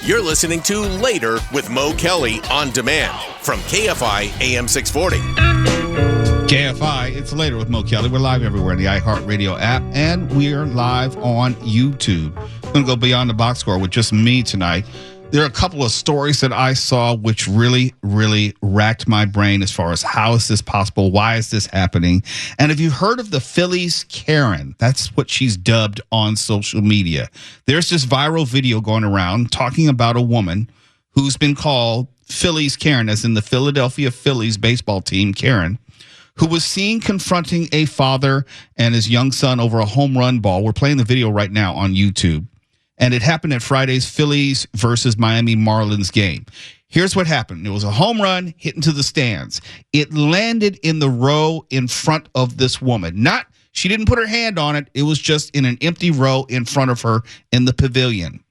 You're listening to Later with Mo Kelly on demand from KFI AM 640. KFI, it's Later with Mo Kelly. We're live everywhere in the iHeartRadio app, and we are live on YouTube. I'm going to go beyond the box score with just me tonight. There are a couple of stories that I saw which really, really racked my brain as far as how is this possible? Why is this happening? And have you heard of the Phillies Karen? That's what she's dubbed on social media. There's this viral video going around talking about a woman who's been called Phillies Karen, as in the Philadelphia Phillies baseball team Karen, who was seen confronting a father and his young son over a home run ball. We're playing the video right now on YouTube. And it happened at Friday's Phillies versus Miami Marlins game. Here's what happened. It was a home run hit into the stands. It landed in the row in front of this woman. She didn't put her hand on it. It was just in an empty row in front of her in the pavilion.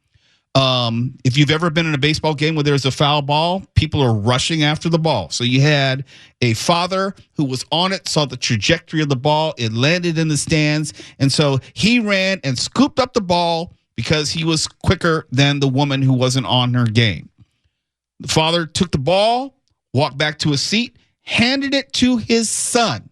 If you've ever been in a baseball game where there's a foul ball, people are rushing after the ball. So you had a father who was on it, saw the trajectory of the ball. It landed in the stands. And so he ran and scooped up the ball because he was quicker than the woman who wasn't on her game. The father took the ball, walked back to his seat, handed it to his son.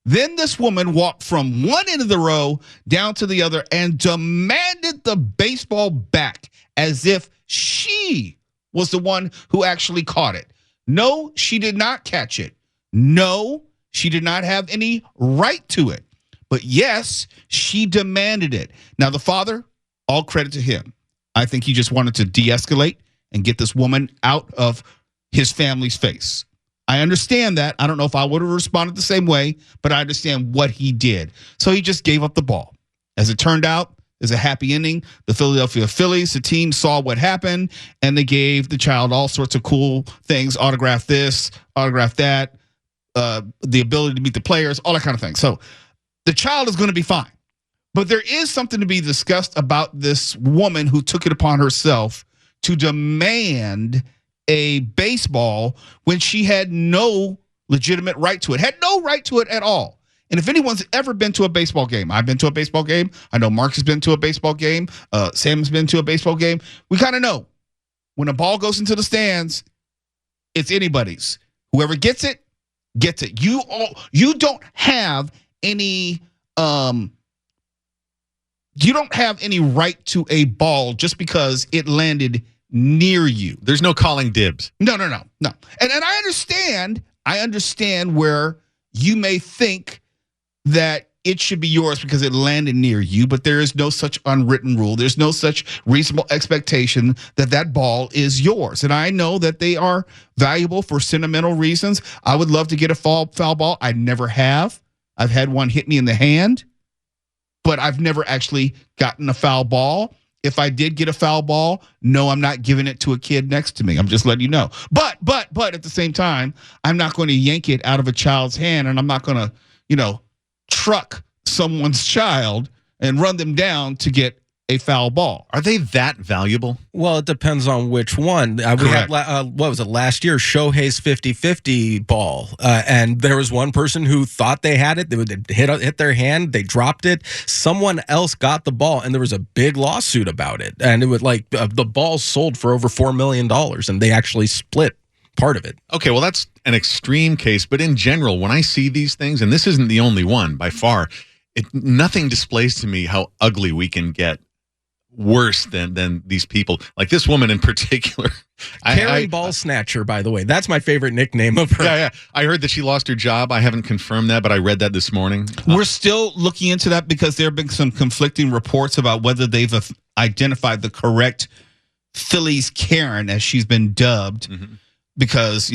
Then this woman walked from one end of the row down to the other and demanded the baseball back as if she was the one who actually caught it. No, she did not catch it. No, she did not have any right to it. But yes, she demanded it. Now, the father, all credit to him. I think he just wanted to de-escalate and get this woman out of his family's face. I understand that. I don't know if I would have responded the same way, but I understand what he did. So he just gave up the ball. As it turned out, there's a happy ending. The Philadelphia Phillies, the team, saw what happened, and they gave the child all sorts of cool things, autograph this, autograph that, the ability to meet the players, all that kind of thing. So the child is going to be fine. But there is something to be discussed about this woman who took it upon herself to demand a baseball when she had no legitimate right to it, had no right to it at all. And if anyone's ever been to a baseball game, I've been to a baseball game. I know Mark has been to a baseball game. Sam has been to a baseball game. We kind of know when a ball goes into the stands, it's anybody's. Whoever gets it, gets it. You don't have any you don't have any right to a ball just because it landed near you. There's no calling dibs. No. And I understand where you may think that it should be yours because it landed near you, but there is no such unwritten rule. There's no such reasonable expectation that that ball is yours. And I know that they are valuable for sentimental reasons. I would love to get a foul ball. I never have. I've had one hit me in the hand, but I've never actually gotten a foul ball. If I did get a foul ball, no, I'm not giving it to a kid next to me. I'm just letting you know. But at the same time, I'm not going to yank it out of a child's hand, and I'm not going to, truck someone's child and run them down to get a foul ball. Are they that valuable? Well, it depends on which one. We had, what was it, last year, Shohei's 50-50 ball. And there was one person who thought they had it. They would hit their hand. They dropped it. Someone else got the ball, and there was a big lawsuit about it. And it would the ball sold for over $4 million, and they actually split part of it. Okay, well, that's an extreme case. But in general, when I see these things, and this isn't the only one by far, nothing displays to me how ugly we can get. Worse than these people, like this woman in particular. Karen Ball Snatcher, by the way. That's my favorite nickname of her. Yeah. I heard that she lost her job. I haven't confirmed that, but I read that this morning. We're still looking into that because there have been some conflicting reports about whether they've identified the correct Phillies Karen, as she's been dubbed. Mm-hmm. Because,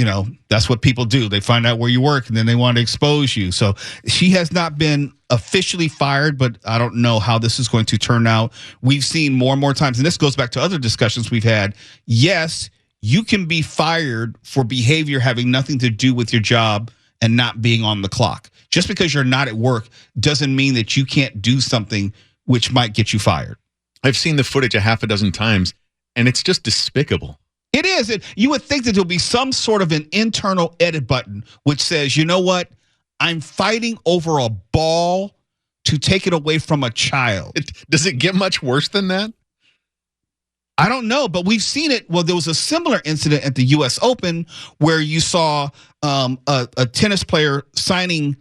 that's what people do. They find out where you work and then they want to expose you. So she has not been officially fired, but I don't know how this is going to turn out. We've seen more and more times, and this goes back to other discussions we've had. Yes, you can be fired for behavior having nothing to do with your job and not being on the clock. Just because you're not at work doesn't mean that you can't do something which might get you fired. I've seen the footage a half a dozen times, and it's just despicable. It is. You would think that there'll be some sort of an internal edit button which says, you know what? I'm fighting over a ball to take it away from a child. Does it get much worse than that? I don't know, but we've seen it. Well, there was a similar incident at the U.S. Open where you saw a tennis player signing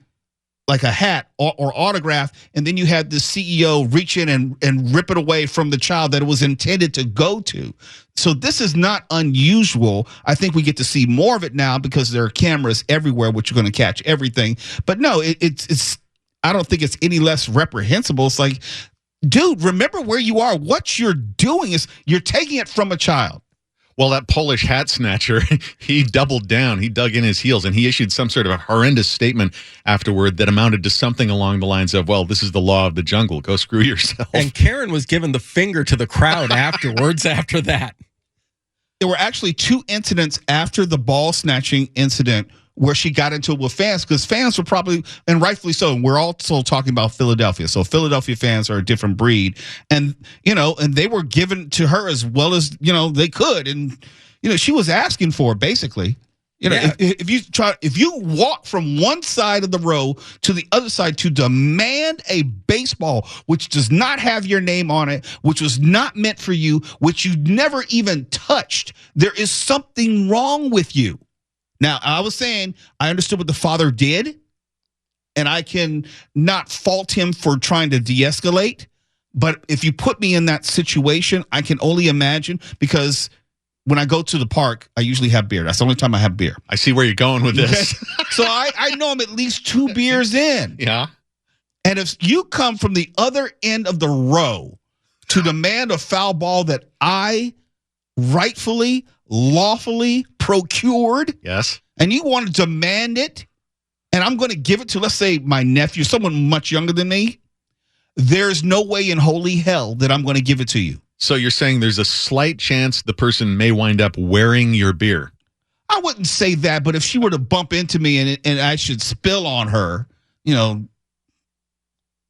like a hat or autograph, and then you had the CEO reach in and rip it away from the child that it was intended to go to. So this is not unusual. I think we get to see more of it now because there are cameras everywhere, which are going to catch everything. But no, it's. I don't think it's any less reprehensible. It's like, dude, remember where you are. What you're doing is you're taking it from a child. Well, that Polish hat snatcher, he doubled down. He dug in his heels, and he issued some sort of a horrendous statement afterward that amounted to something along the lines of, well, this is the law of the jungle. Go screw yourself. And Karen was giving the finger to the crowd afterwards after that. There were actually 2 incidents after the ball snatching incident where she got into it with fans, because fans were probably, and rightfully so, and we're also talking about Philadelphia. So Philadelphia fans are a different breed. And, and they were given to her as well as, they could. And, she was asking for it, basically. If you walk from one side of the row to the other side to demand a baseball, which does not have your name on it, which was not meant for you, which you never even touched, there is something wrong with you. Now, I was saying I understood what the father did, and I can not fault him for trying to de-escalate. But if you put me in that situation, I can only imagine, because when I go to the park, I usually have beer. That's the only time I have beer. I see where you're going with this. So I know I'm at least 2 beers in. Yeah. And if you come from the other end of the row to demand a foul ball that I rightfully, lawfully procured, yes, and you want to demand it, and I'm going to give it to, let's say, my nephew, someone much younger than me, there's no way in holy hell that I'm going to give it to you. So you're saying there's a slight chance the person may wind up wearing your beer? I wouldn't say that, but if she were to bump into me and I should spill on her,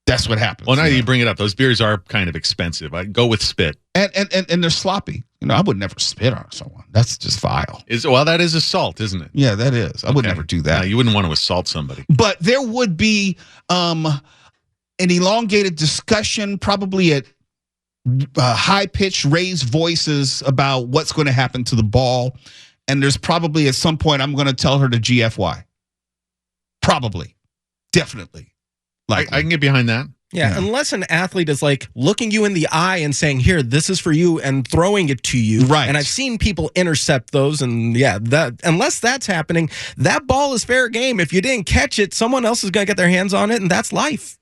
that's what happens. Well, now you bring it up, those beers are kind of expensive. I go with spit. And they're sloppy. I would never spit on someone. That's just vile. Well, that is assault, isn't it? Yeah, that is. I would never do that. No, you wouldn't want to assault somebody. But there would be an elongated discussion, probably at high-pitched, raised voices about what's going to happen to the ball. And there's probably at some point I'm going to tell her to GFY. Probably. Definitely. I can get behind that. Yeah, unless an athlete is like looking you in the eye and saying, here, this is for you, and throwing it to you. Right. And I've seen people intercept those, and unless that's happening, that ball is fair game. If you didn't catch it, someone else is going to get their hands on it, and that's life.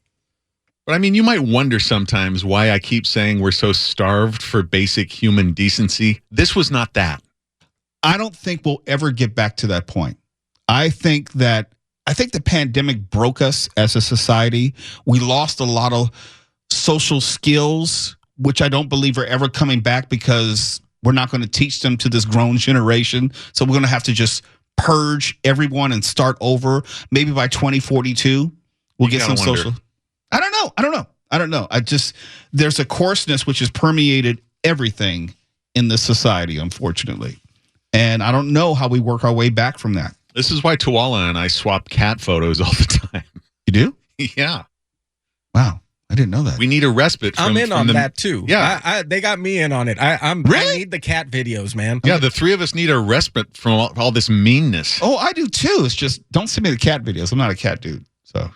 But I mean, you might wonder sometimes why I keep saying we're so starved for basic human decency. This was not that. I don't think we'll ever get back to that point. I think the pandemic broke us as a society. We lost a lot of social skills, which I don't believe are ever coming back, because we're not going to teach them to this grown generation. So we're going to have to just purge everyone and start over. Maybe by 2042, we'll get some social. I don't know. There's a coarseness which has permeated everything in this society, unfortunately. And I don't know how we work our way back from that. This is why Tuwala and I swap cat photos all the time. You do? Yeah. Wow. I didn't know that. We need a respite from I'm in on that too. Yeah. They got me in on it. I need the cat videos, man. Yeah, the 3 of us need a respite from all this meanness. Oh, I do too. It's just, don't send me the cat videos. I'm not a cat dude. So,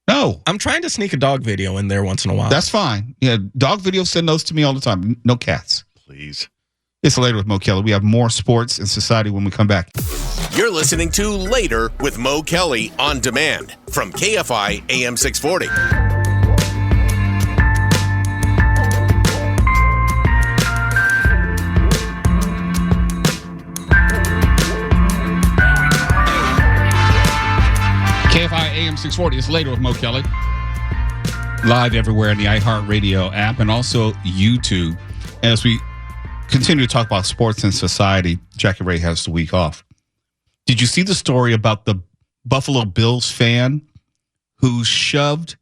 No. I'm trying to sneak a dog video in there once in a while. That's fine. Yeah, dog videos, send those to me all the time. No cats. Please. It's Later with Mo Kelly. We have more sports and society when we come back. You're listening to Later with Mo Kelly on demand from KFI AM 640. KFI AM 640. It's Later with Mo Kelly. Live everywhere in the iHeartRadio app and also YouTube. As we continue to talk about sports and society, Jackie Ray has the week off. Did you see the story about the Buffalo Bills fan who shoved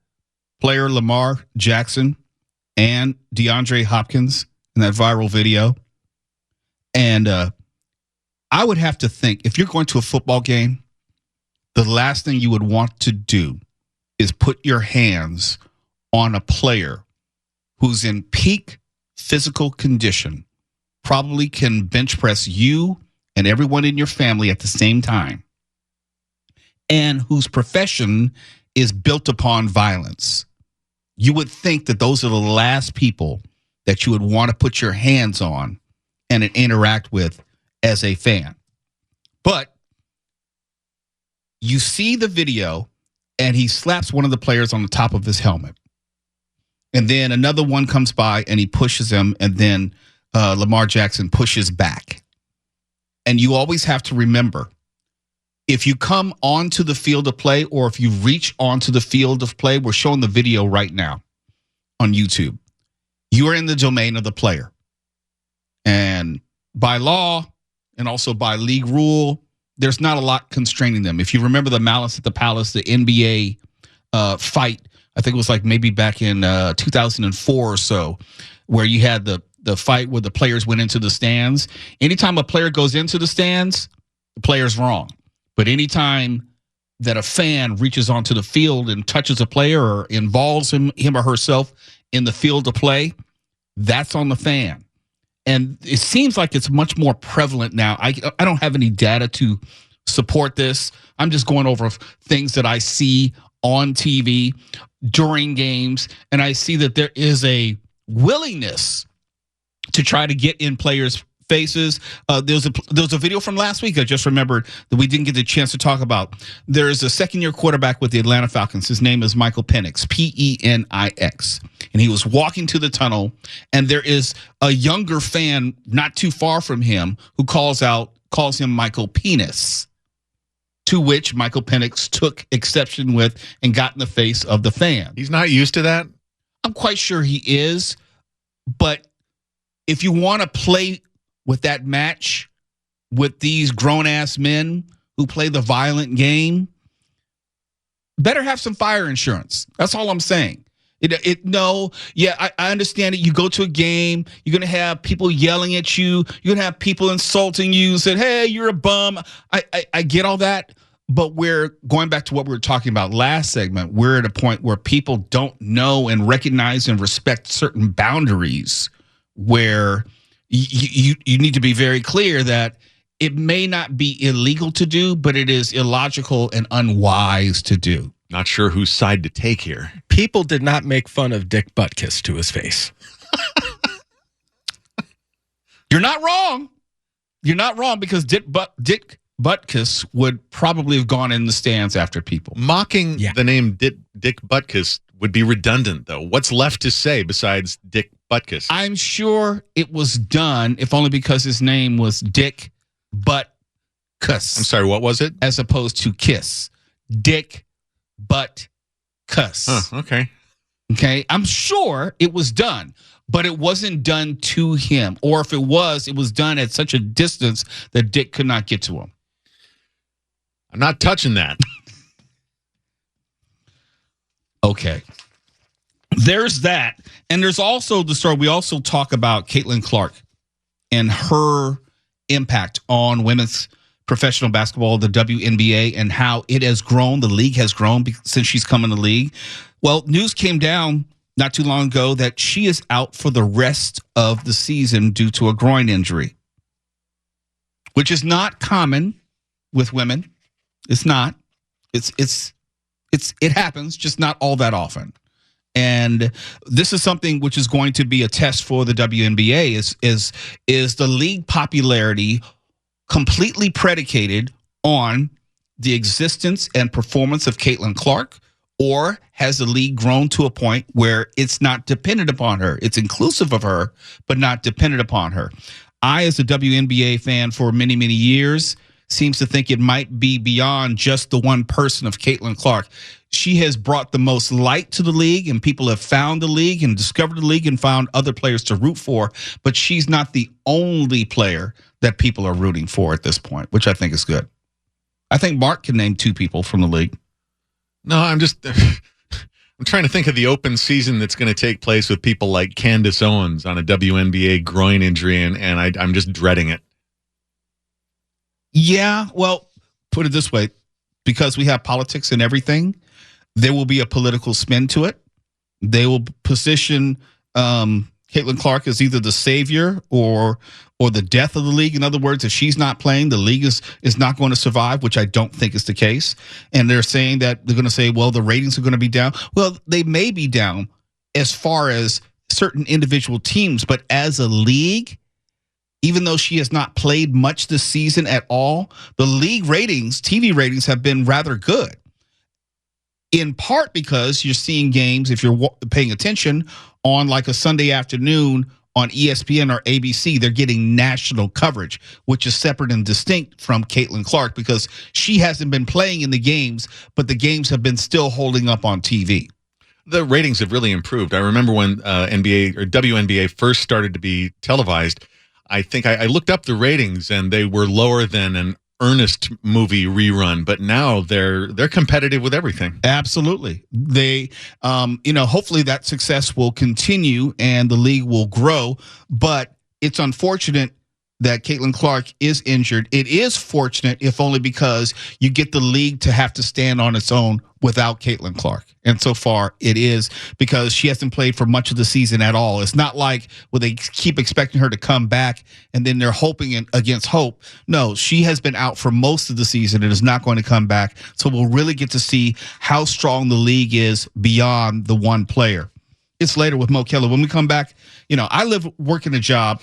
player Lamar Jackson and DeAndre Hopkins in that viral video? And I would have to think, if you're going to a football game, the last thing you would want to do is put your hands on a player who's in peak physical condition probably can bench press you and everyone in your family at the same time, and whose profession is built upon violence, you would think that those are the last people that you would want to put your hands on and interact with as a fan. But you see the video, and he slaps one of the players on the top of his helmet. And then another one comes by, and he pushes him, and then Lamar Jackson pushes back. And you always have to remember, if you come onto the field of play, or if you reach onto the field of play, we're showing the video right now on YouTube, you are in the domain of the player. And by law, and also by league rule, there's not a lot constraining them. If you remember the Malice at the Palace, the NBA fight, I think it was like maybe back in 2004 or so, where you had the fight where the players went into the stands. Anytime a player goes into the stands, the player's wrong. But anytime that a fan reaches onto the field and touches a player or involves him or herself in the field of play, that's on the fan. And it seems like it's much more prevalent now. I don't have any data to support this. I'm just going over things that I see on TV during games, and I see that there is a willingness to try to get in players' faces. There's a video from last week I just remembered that we didn't get the chance to talk about. There's a second-year quarterback with the Atlanta Falcons. His name is Michael Penix, Penix. And he was walking to the tunnel, and there is a younger fan not too far from him who calls him Michael Penis, to which Michael Penix took exception with and got in the face of the fan. He's not used to that? I'm quite sure he is, but if you want to play with that match with these grown-ass men who play the violent game, better have some fire insurance. That's all I'm saying. I understand it. You go to a game, you're going to have people yelling at you. You're going to have people insulting you and say, hey, you're a bum. I get all that. But we're going back to what we were talking about last segment. We're at a point where people don't know and recognize and respect certain boundaries where you need to be very clear that it may not be illegal to do, but it is illogical and unwise to do. Not sure whose side to take here. People did not make fun of Dick Butkus to his face. You're not wrong. You're not wrong, because Dick Butkus would probably have gone in the stands after people. Mocking the name Dick Butkus would be redundant, though. What's left to say besides Dick Butkus? I'm sure it was done, if only because his name was Dick Butkus. I'm sorry, what was it? As opposed to Kiss. Dick Butkus. Huh, okay. Okay, I'm sure it was done, but it wasn't done to him. Or if it was done at such a distance that Dick could not get to him. I'm not touching that. Okay. There's that. And there's also the story. We also talk about Caitlin Clark and her impact on women's professional basketball, the WNBA, and how it has grown. The league has grown since she's come in the league. Well, news came down not too long ago that she is out for the rest of the season due to a groin injury, which is not common with women. It's not. It happens, just not all that often. And this is something which is going to be a test for the WNBA. Is the league popularity completely predicated on the existence and performance of Caitlin Clark, or has the league grown to a point where it's not dependent upon her? It's inclusive of her, but not dependent upon her. I, as a WNBA fan for many, many years, seems to think it might be beyond just the one person of Caitlin Clark. She has brought the most light to the league, and people have found the league and discovered the league and found other players to root for, but she's not the only player that people are rooting for at this point, which I think is good. I think Mark can name two people from the league. No, I'm trying to think of the open season that's going to take place with people like Candace Owens on a WNBA groin injury, and I'm just dreading it. Yeah, well, put it this way, because we have politics and everything, there will be a political spin to it. They will position Caitlin Clark is either the savior or the death of the league. In other words, if she's not playing, the league is not going to survive, which I don't think is the case. And they're saying that they're going to say, well, the ratings are going to be down. Well, they may be down as far as certain individual teams, but as a league, even though she has not played much this season at all, the league ratings, TV ratings, have been rather good. In part because you're seeing games, if you're paying attention, on like a Sunday afternoon on ESPN or ABC, they're getting national coverage, which is separate and distinct from Caitlin Clark because she hasn't been playing in the games, but the games have been still holding up on TV. The ratings have really improved. I remember when NBA or WNBA first started to be televised, I think I looked up the ratings and they were lower than an Ernest movie rerun, but now they're competitive with everything. Absolutely. They, hopefully that success will continue and the league will grow, but it's unfortunate that Caitlin Clark is injured. It is fortunate, if only because you get the league to have to stand on its own without Caitlin Clark. And so far it is, because she hasn't played for much of the season at all. It's not like they keep expecting her to come back and then they're hoping against hope. No, she has been out for most of the season and is not going to come back. So we'll really get to see how strong the league is beyond the one player. It's later with Mo Kelly. When we come back, I work in a job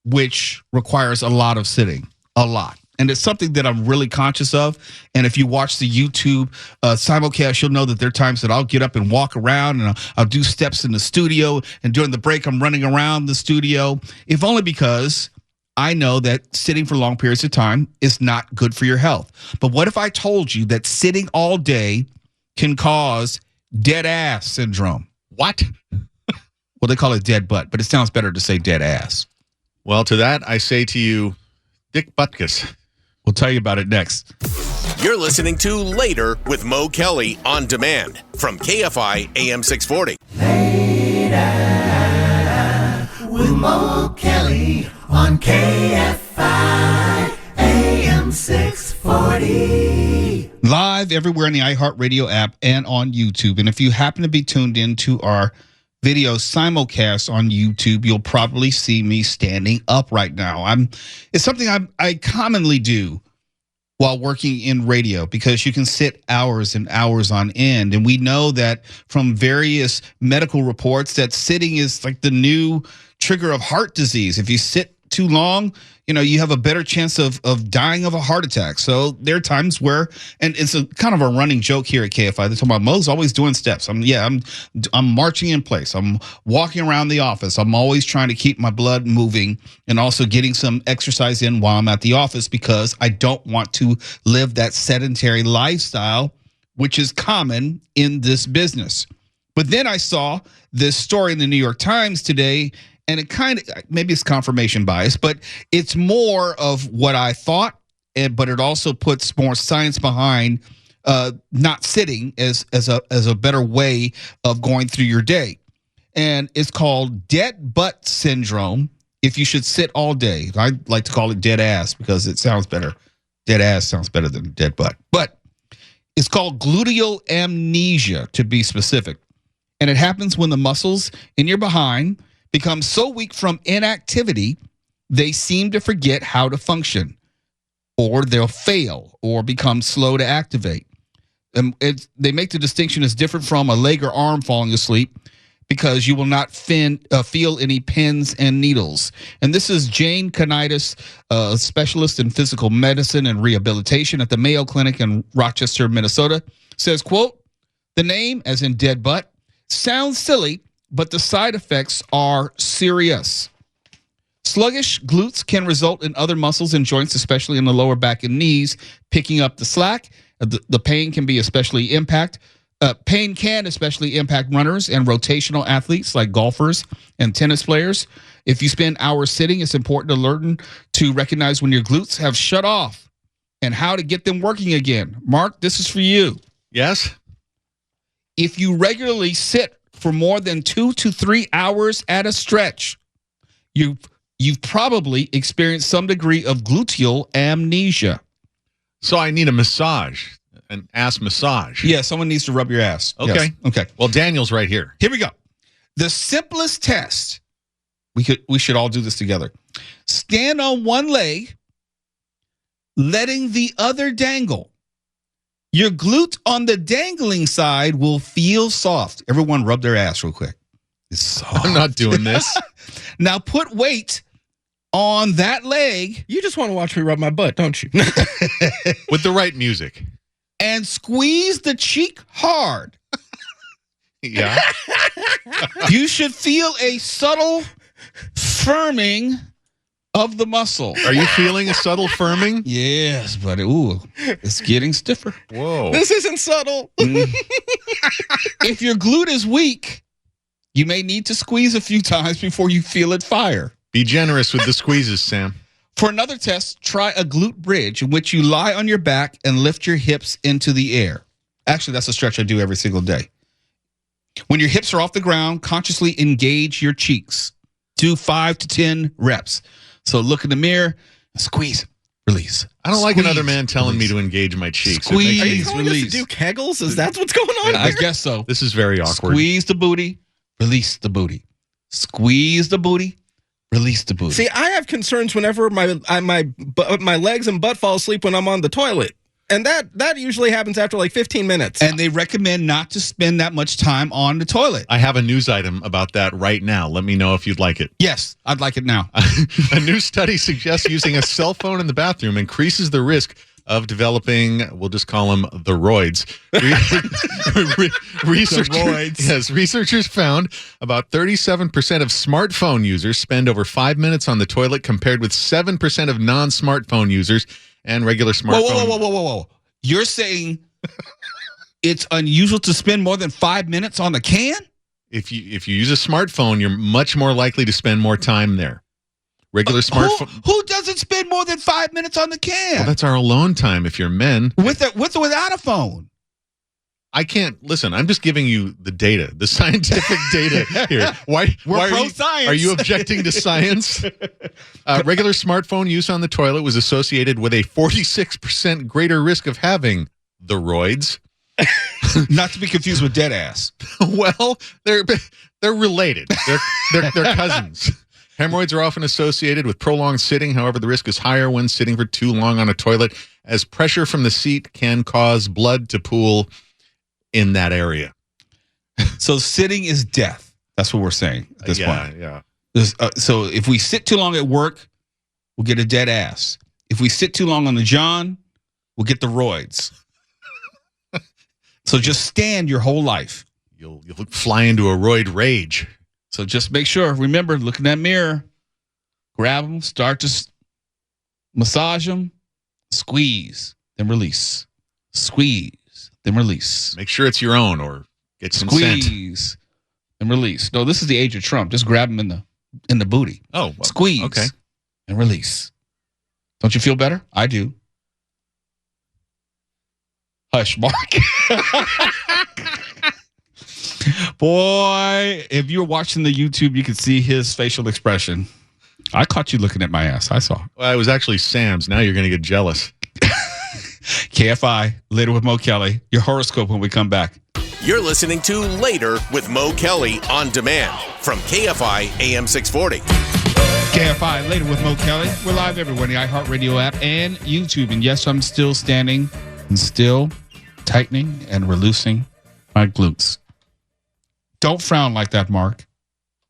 which requires a lot of sitting, a lot. And it's something that I'm really conscious of. And if you watch the YouTube simulcast, you'll know that there are times that I'll get up and walk around and I'll do steps in the studio. And during the break, I'm running around the studio, if only because I know that sitting for long periods of time is not good for your health. But what if I told you that sitting all day can cause dead ass syndrome? What? Well, they call it dead butt, but it sounds better to say dead ass. Well, to that, I say to you, Dick Butkus. We'll tell you about it next. You're listening to Later with Mo Kelly on demand from KFI AM 640. Later with Mo Kelly on KFI AM 640. Live everywhere in the iHeartRadio app and on YouTube. And if you happen to be tuned into our video simulcast on YouTube, you'll probably see me standing up right now. It's something I commonly do while working in radio, because you can sit hours and hours on end. And we know that from various medical reports that sitting is like the new trigger of heart disease. If you sit too long, you have a better chance of dying of a heart attack. So there are times where, and it's a kind of a running joke here at KFI, they're talking about Mo's always doing steps. I'm marching in place. I'm walking around the office. I'm always trying to keep my blood moving and also getting some exercise in while I'm at the office, because I don't want to live that sedentary lifestyle, which is common in this business. But then I saw this story in the New York Times today, and it kind of, maybe it's confirmation bias, but it's more of what I thought, but it also puts more science behind not sitting as a better way of going through your day. And it's called dead butt syndrome. If you should sit all day, I like to call it dead ass because it sounds better. Dead ass sounds better than dead butt. But it's called gluteal amnesia, to be specific. And it happens when the muscles in your behind become so weak from inactivity, they seem to forget how to function, or they'll fail or become slow to activate. And they make the distinction as different from a leg or arm falling asleep, because you will not feel any pins and needles. And this is Jane Canitas, a specialist in physical medicine and rehabilitation at the Mayo Clinic in Rochester, Minnesota, says, quote, "The name, as in dead butt, sounds silly, but the side effects are serious. Sluggish glutes can result in other muscles and joints, especially in the lower back and knees, picking up the slack. The pain can especially impact runners and rotational athletes like golfers and tennis players. If you spend hours sitting, it's important to learn to recognize when your glutes have shut off and how to get them working again." Mark, this is for you. Yes? If you regularly sit for more than 2 to 3 hours at a stretch, you've probably experienced some degree of gluteal amnesia. So I need a massage, an ass massage. Yeah, someone needs to rub your ass. Okay. Yes. Okay. Well, Daniel's right here. Here we go. The simplest test We should all do this together. Stand on one leg, letting the other dangle. Your glute on the dangling side will feel soft. Everyone rub their ass real quick. It's soft. I'm not doing this. Now put weight on that leg You just want to watch me rub my butt, don't you? With the right music. and squeeze the cheek hard. Yeah. You should feel a subtle firming of the muscle. Are you feeling a subtle firming? Yes, but it's getting stiffer. Whoa. This isn't subtle. If your glute is weak, you may need to squeeze a few times before you feel it fire. Be generous with the squeezes, Sam. For another test, try a glute bridge in which you lie on your back and lift your hips into the air. Actually, that's a stretch I do every single day. When your hips are off the ground, consciously engage your cheeks. Do 5 to 10 reps. So look in the mirror, squeeze, release. I don't like Squeeze, another man telling me release. to engage my cheeks. It Squeeze. makes Are me- you telling us release. to do kegels? Is that what's going on I here? guess so. This is very awkward. Squeeze the booty, release the booty. Squeeze the booty, release the booty. See, I have concerns whenever my legs and butt fall asleep when I'm on the toilet. And that usually happens after like 15 minutes. And they recommend not to spend that much time on the toilet. I have a news item about that right now. Let me know if you'd like it. Yes, I'd like it now. A new study suggests using a cell phone in the bathroom increases the risk of developing, we'll just call them the roids. Researchers found about 37% of smartphone users spend over 5 minutes on the toilet compared with 7% of non-smartphone users and regular smartphone. Whoa. You're saying it's unusual to spend more than 5 minutes on the can? If you use a smartphone, you're much more likely to spend more time there. Regular smartphone. Who doesn't spend more than 5 minutes on the can? Well, that's our alone time if you're men. With or without a phone? I can't listen. I'm just giving you the data, the scientific data here. Why are pro-science. Are you objecting to science? Regular smartphone use on the toilet was associated with a 46% greater risk of having the roids. Not to be confused with dead ass. Well, they're related. They're cousins. Hemorrhoids are often associated with prolonged sitting. However, the risk is higher when sitting for too long on a toilet, as pressure from the seat can cause blood to pool in that area. So sitting is death. That's what we're saying at this point. Yeah. So if we sit too long at work, we'll get a dead ass. If we sit too long on the john, we'll get the roids. So just stand your whole life. You'll fly into a roid rage. So just make sure, remember, look in that mirror, grab them, start to massage them, squeeze, then release. Squeeze, then release. Make sure it's your own or get consent. Squeeze and release. No, this is the age of Trump. Just grab them in the booty. Oh, well, Squeeze. Okay. And release. Don't you feel better? I do. Hush, Mark. Boy, if you were watching the YouTube, you could see his facial expression. I caught you looking at my ass. I saw. Well, it was actually Sam's. Now you're going to get jealous. KFI, later with Mo Kelly. Your horoscope when we come back. You're listening to Later with Mo Kelly on demand from KFI AM 640. KFI, later with Mo Kelly. We're live everywhere in the iHeartRadio app and YouTube. And yes, I'm still standing and still tightening and releasing my glutes. Don't frown like that, Mark.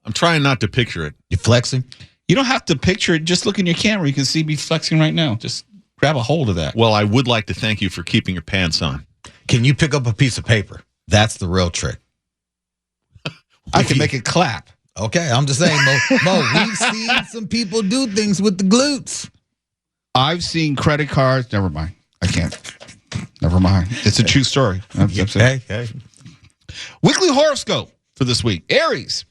I'm trying not to picture it. You flexing? You don't have to picture it. Just look in your camera. You can see me flexing right now. Just grab a hold of that. Well, I would like to thank you for keeping your pants on. Can you pick up a piece of paper? That's the real trick. I can make it clap. Okay, I'm just saying, Mo, we've seen some people do things with the glutes. I've seen credit cards. Never mind. I can't. Never mind. It's a true story. Hey. Weekly horoscope for this week. Aries.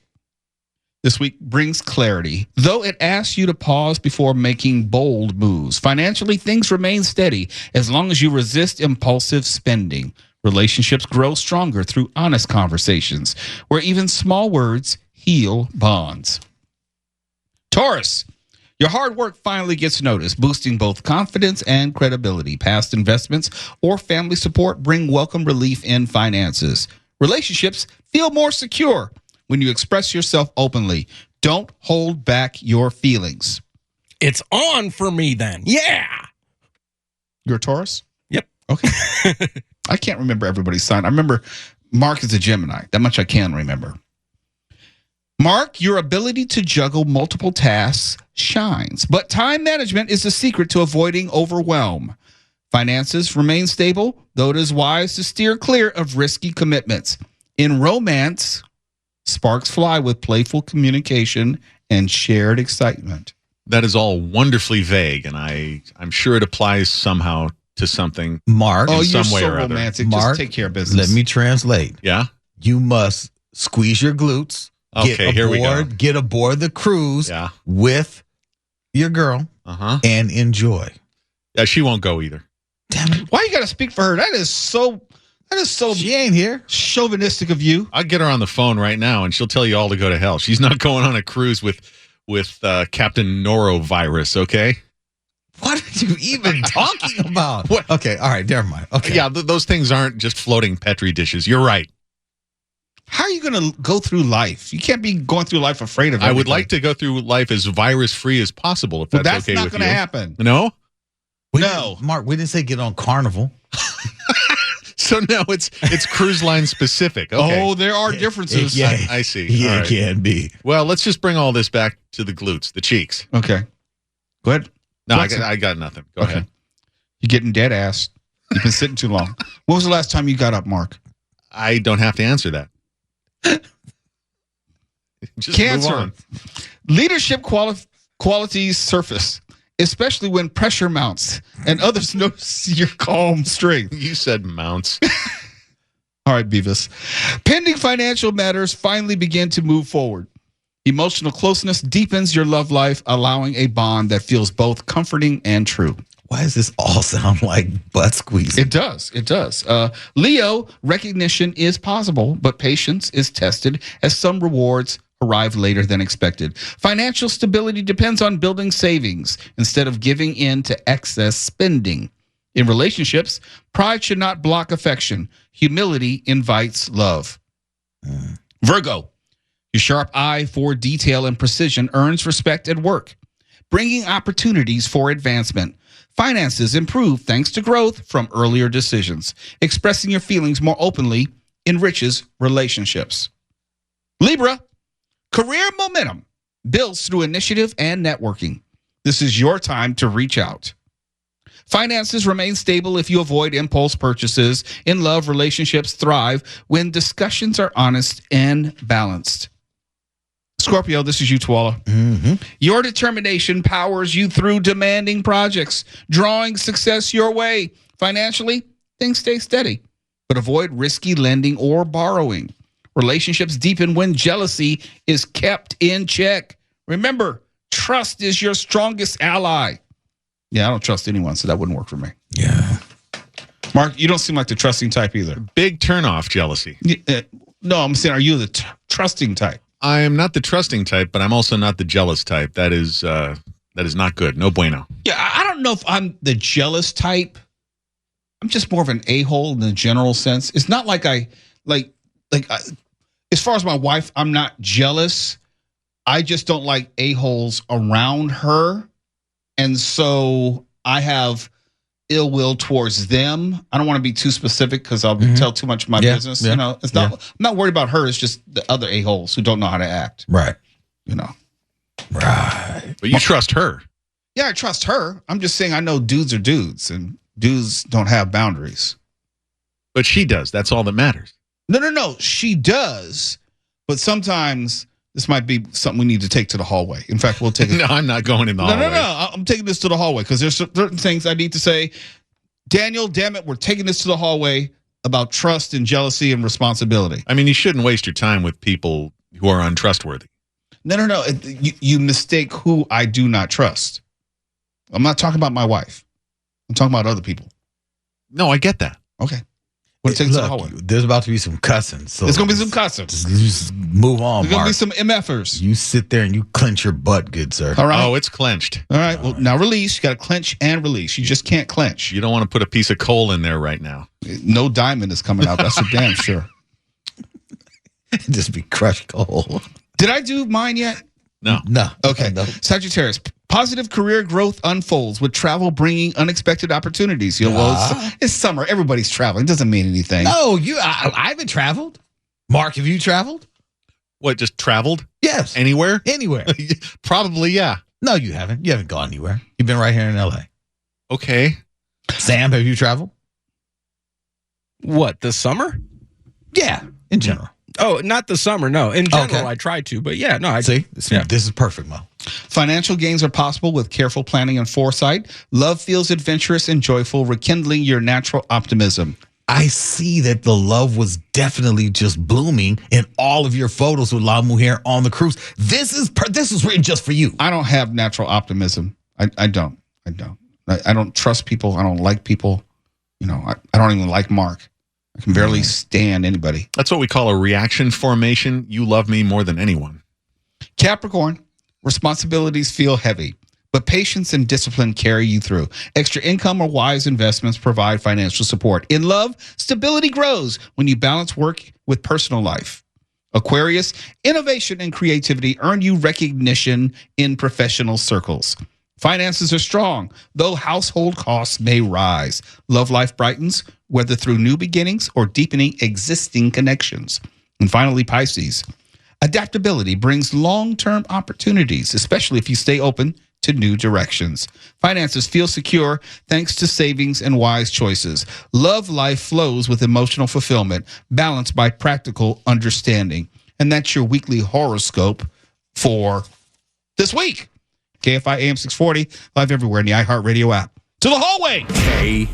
This week brings clarity, though it asks you to pause before making bold moves. Financially, things remain steady as long as you resist impulsive spending. Relationships grow stronger through honest conversations, where even small words heal bonds. Taurus. Your hard work finally gets noticed, boosting both confidence and credibility. Past investments or family support bring welcome relief in finances. Relationships feel more secure when you express yourself openly. Don't hold back your feelings. It's on for me then. Yeah. You're a Taurus? Yep. Okay. I can't remember everybody's sign. I remember Mark is a Gemini. That much I can remember. Mark, your ability to juggle multiple tasks shines, but time management is the secret to avoiding overwhelm. Finances remain stable, though it is wise to steer clear of risky commitments. In romance, sparks fly with playful communication and shared excitement. That is all wonderfully vague, and I'm sure it applies somehow to something. Mark, Oh, in you're some way so or other. romantic. Mark, Just take care of business. let me translate. Yeah? You must squeeze your glutes. Okay, here we go. Get aboard the cruise Yeah. with your girl Uh-huh. and enjoy. Yeah, she won't go either. Damn it. Why you got to speak for her? That is so She ain't here. chauvinistic of you. I'll get her on the phone right now, and she'll tell you all to go to hell. She's not going on a cruise with Captain Norovirus, okay? What are you even talking about? What? Okay, all right, never mind. Okay. Yeah, those things aren't just floating Petri dishes. You're right. How are you going to go through life? You can't be going through life afraid of I would everything. like to go through life as virus-free as possible, if But that's that's okay not with going you. to happen. No? No. Mark, we didn't say get on Carnival. So no, it's cruise line specific. Okay. Oh, there are differences. Yeah. I see. Yeah, All it right. can be. Well, let's just bring all this back to the glutes, the cheeks. Okay. Go ahead. No, What's it? I got nothing. Go Okay. ahead. You're getting dead ass. You've been sitting too long. When was the last time you got up, Mark? I don't have to answer that. Just move Cancer. on. Leadership qualities surface, especially when pressure mounts and others notice your calm strength. You said mounts. All right, Beavis. Pending financial matters finally begin to move forward. Emotional closeness deepens your love life, allowing a bond that feels both comforting and true. Why does this all sound like butt squeezing? It does. It does. Leo, recognition is possible, but patience is tested as some rewards arrive later than expected. Financial stability depends on building savings instead of giving in to excess spending. In relationships, pride should not block affection. Humility invites love. Virgo, your sharp eye for detail and precision earns respect at work, bringing opportunities for advancement. Finances improve thanks to growth from earlier decisions. Expressing your feelings more openly enriches relationships. Libra, career momentum builds through initiative and networking. This is your time to reach out. Finances remain stable if you avoid impulse purchases. In love, relationships thrive when discussions are honest and balanced. Scorpio, this is you, Twala. Mm-hmm. Your determination powers you through demanding projects, drawing success your way. Financially, things stay steady, but avoid risky lending or borrowing. Relationships deepen when jealousy is kept in check. Remember, trust is your strongest ally. Yeah, I don't trust anyone, so that wouldn't work for me. Yeah. Mark, you don't seem like the trusting type either. Big turnoff, jealousy. No, I'm saying, are you the trusting type? I am not the trusting type, but I'm also not the jealous type. That is not good. No bueno. Yeah, I don't know if I'm the jealous type. I'm just more of an a-hole in the general sense. It's not like as far as my wife, I'm not jealous. I just don't like a-holes around her. And so I have ill will towards them. I don't want to be too specific because I'll tell too much of my business. Yeah, You know, it's not. I'm not worried about her. It's just the other a-holes who don't know how to act. Right. You know. Right. But you trust her. Yeah, I trust her. I'm just saying I know dudes are dudes and dudes don't have boundaries. But she does. That's all that matters. No. She does. But sometimes this might be something we need to take to the hallway. In fact, we'll take it. No, I'm not going in the hallway. No. I'm taking this to the hallway because there's certain things I need to say. Daniel, damn it, we're taking this to the hallway about trust and jealousy and responsibility. I mean, you shouldn't waste your time with people who are untrustworthy. No. You mistake who I do not trust. I'm not talking about my wife. I'm talking about other people. No, I get that. Okay. We'll take it to the hallway. There's about to be some cussing. So There's going to be some cussing. Just move on, There's going to Mark. be some MFers. You sit there and you clench your butt, good sir. All right. Oh, it's clenched. All right. Well, now release. You got to clench and release. You just can't clench. You don't want to put a piece of coal in there right now. No diamond is coming out. That's for damn sure. Just be crushed cold. Did I do mine yet? No. Okay. No. Sagittarius, positive career growth unfolds with travel bringing unexpected opportunities. It's summer. Everybody's traveling. It doesn't mean anything. No, I haven't traveled. Mark, have you traveled? What, just traveled? Yes. Anywhere? Anywhere. Probably, yeah. No, you haven't. You haven't gone anywhere. You've been right here in LA. Okay. Sam, have you traveled? What, the summer? Yeah, in general. Oh, not the summer. No, in general, Okay. I tried to, but yeah, no. This is perfect, Mo. Financial gains are possible with careful planning and foresight. Love feels adventurous and joyful, rekindling your natural optimism. I see that the love was definitely just blooming in all of your photos with La Mujer on the cruise. This was written just for you. I don't have natural optimism. I don't. I don't trust people. I don't like people. I don't even like Mark. I can barely stand anybody. That's what we call a reaction formation. You love me more than anyone. Capricorn, responsibilities feel heavy, but patience and discipline carry you through. Extra income or wise investments provide financial support. In love, stability grows when you balance work with personal life. Aquarius, innovation and creativity earn you recognition in professional circles. Finances are strong, though household costs may rise. Love life brightens, whether through new beginnings or deepening existing connections. And finally, Pisces, adaptability brings long-term opportunities, especially if you stay open to new directions. Finances feel secure thanks to savings and wise choices. Love life flows with emotional fulfillment, balanced by practical understanding. And that's your weekly horoscope for this week. KFI AM 640, live everywhere in the iHeartRadio app. To the hallway! KFI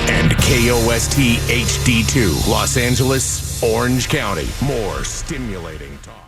and KOST HD2, Los Angeles, Orange County. More stimulating talk.